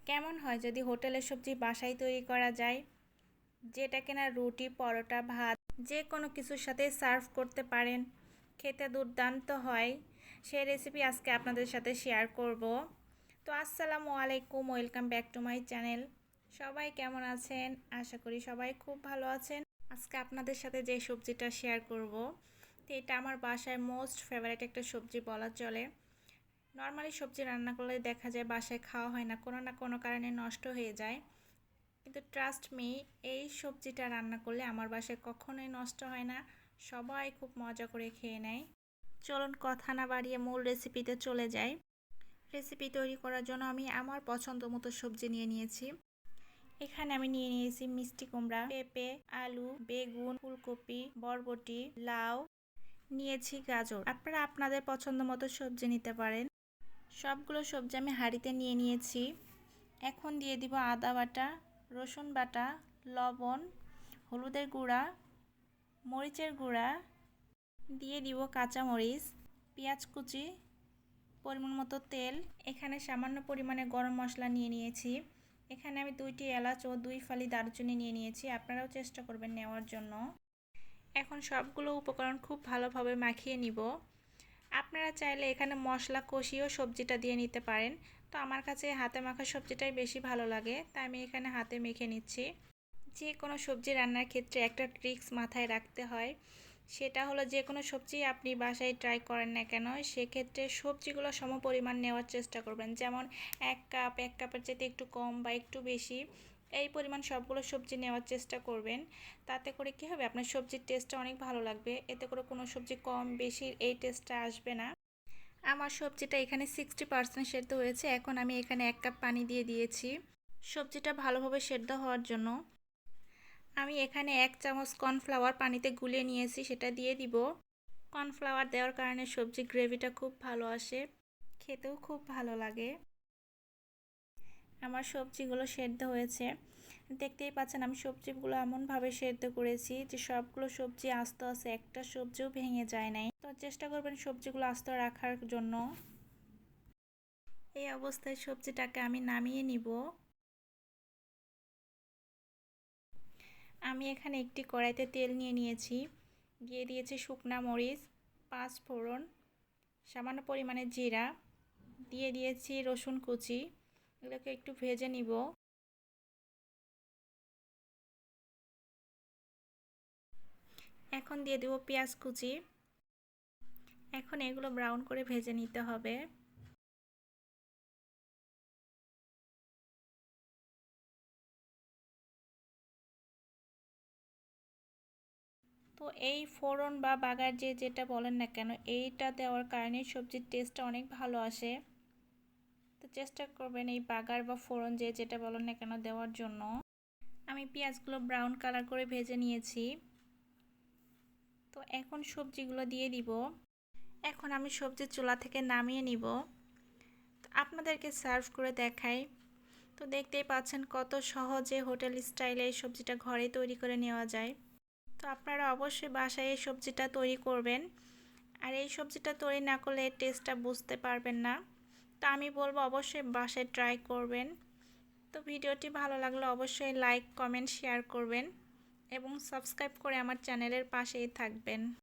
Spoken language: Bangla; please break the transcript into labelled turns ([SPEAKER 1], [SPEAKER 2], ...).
[SPEAKER 1] কেমন হয় যদি হোটেলের সবজি বাসায় তৈরি করা যায়, যেটা কিনা রুটি, পরোটা, ভাত যে কোনো কিছুর সাথে সার্ভ করতে পারেন, খেতে দুর্দান্ত হয়। সেই রেসিপি আজকে আপনাদের সাথে শেয়ার করব। তো আসসালামু আলাইকুম, welcome back to my channel. সবাই কেমন আছেন? আশা করি সবাই খুব ভালো আছেন। আজকে আপনাদের সাথে যে সবজিটা শেয়ার করব, তো এটা আমার বাসায় মোস্ট ফেভারিট একটা সবজি বলা চলে। নর্মালি সবজি রান্না করলে দেখা যায় বাসায় খাওয়া হয় না, কোনো না কোনো কারণে নষ্ট হয়ে যায়। কিন্তু ট্রাস্ট মি, এই সবজিটা রান্না করলে আমার বাসায় কখনোই নষ্ট হয় না, সবাই খুব মজা করে খেয়ে নেয়। চলুন কথা না বাড়িয়ে মূল রেসিপিতে চলে যাই। রেসিপি তৈরি করার জন্য আমি আমার পছন্দ মতো সবজি নিয়ে নিয়েছি। এখানে আমি নিয়ে নিয়েছি মিষ্টি কুমড়া, পেঁপে, আলু, বেগুন, ফুলকপি, বরবটি, লাউ, নিয়েছি গাজর। আপনারা আপনাদের পছন্দ মতো সবজি নিতে পারেন। সবগুলো সবজি আমি হাঁড়িতে নিয়ে নিয়েছি। এখন দিয়ে দিব আদা বাটা, রসুন বাটা, লবণ, হলুদের গুঁড়া, মরিচের গুঁড়া, দিয়ে দিব কাঁচামরিচ, পেঁয়াজ কুচি, পরিমাণ মতো তেল। এখানে সামান্য পরিমাণে গরম মশলা নিয়ে নিয়েছি। এখানে আমি 2টি এলাচ ও 2 ফালি দারুচিনি নিয়ে নিয়েছি, আপনারাও চেষ্টা করবেন নেওয়ার জন্য। এখন সবগুলো উপকরণ খুব ভালোভাবে মাখিয়ে নিব। আপনারা চাইলে এখানে মশলা কষিয়েও সবজিটা দিয়ে নিতে পারেন, তো আমার কাছে হাতে মাখা সবজিটাই বেশি ভালো লাগে, তাই আমি এখানে হাতে মেখে নিচ্ছি। যে কোনো সবজি রান্নার ক্ষেত্রে একটা ট্রিক্স মাথায় রাখতে হয়, সেটা হলো যে কোনো সবজি আপনি বাসায় ট্রাই করেন না কেন, সেক্ষেত্রে সবজিগুলো সমপরিমাণ নেওয়ার চেষ্টা করবেন। যেমন এক কাপের চাইতে একটু কম বা একটু বেশি এই পরিমাণ সবগুলো সবজি নেওয়ার চেষ্টা করবেন। তাতে করে কী হবে, আপনার সবজির টেস্টটা অনেক ভালো লাগবে। এতে করে কোনো সবজি কম বেশি এই টেস্টটা আসবে না। আমার সবজিটা এখানে 60% সেদ্ধ হয়েছে। এখন আমি এখানে 1 কাপ পানি দিয়ে দিয়েছি সবজিটা ভালোভাবে সেদ্ধ হওয়ার জন্য। আমি এখানে 1 চামচ কর্নফ্লাওয়ার পানিতে গুলিয়ে নিয়েছি, সেটা দিয়ে দিব। কর্নফ্লাওয়ার দেওয়ার কারণে সবজি গ্রেভিটা খুব ভালো আসে, খেতেও খুব ভালো লাগে। আমার সবজিগুলো সেদ্ধ হয়েছে, দেখতেই পাচ্ছেন আমি সবজিগুলো এমনভাবে সেদ্ধ করেছি যে সবগুলো সবজি আস্ত আছে, একটা সবজিও ভেঙে যায় নাই। তো চেষ্টা করবেন সবজিগুলো আস্ত রাখার জন্য। এই অবস্থায় সবজিটাকে আমি নামিয়ে নিব। আমি এখানে একটি কড়াইতে তেল নিয়ে নিয়েছি, দিয়ে দিয়েছি শুকনা মরিচ, 5 ফোড়ন, সামান্য পরিমাণে জিরা, দিয়ে দিয়েছি রসুন কুচি। এগুলোকে একটু ভেজে নিব। এখন দিয়ে দেব পেঁয়াজ কুচি। এখন এগুলো ব্রাউন করে ভেজে নিতে হবে। তো এই ফোড়ন বা বাগার যেটা বলেন না কেন, এইটা দেওয়ার কারণে সবজির টেস্টটা অনেক ভালো আসে। তো চেষ্টা করবেন এই বাগার বা ফোড়ন যেটা বলেন না কেন দেওয়ার জন্য। আমি পেঁয়াজগুলো ব্রাউন কালার করে ভেজে নিয়েছি। তো এখন সবজিগুলো দিয়ে দিব। এখন আমি সবজি চুলা থেকে নামিয়ে নিব, আপনাদেরকে সার্ভ করে দেখাই। তো দেখতেই পাচ্ছেন কত সহজে হোটেল স্টাইলে এই সবজিটা ঘরে তৈরি করে নেওয়া যায়। তো আপনারা অবশ্যই বাসায় এই সবজিটা তৈরি করবেন। আর এই সবজিটা তৈরি না করলে এর টেস্টটা বুঝতে পারবেন না। তো আমি বলবো অবশ্যই বাসায় ট্রাই করবেন। তো ভিডিওটি ভালো লাগলে অবশ্যই লাইক, কমেন্ট, শেয়ার করবেন এবং সাবস্ক্রাইব করে আমার চ্যানেলের পাশেই থাকবেন।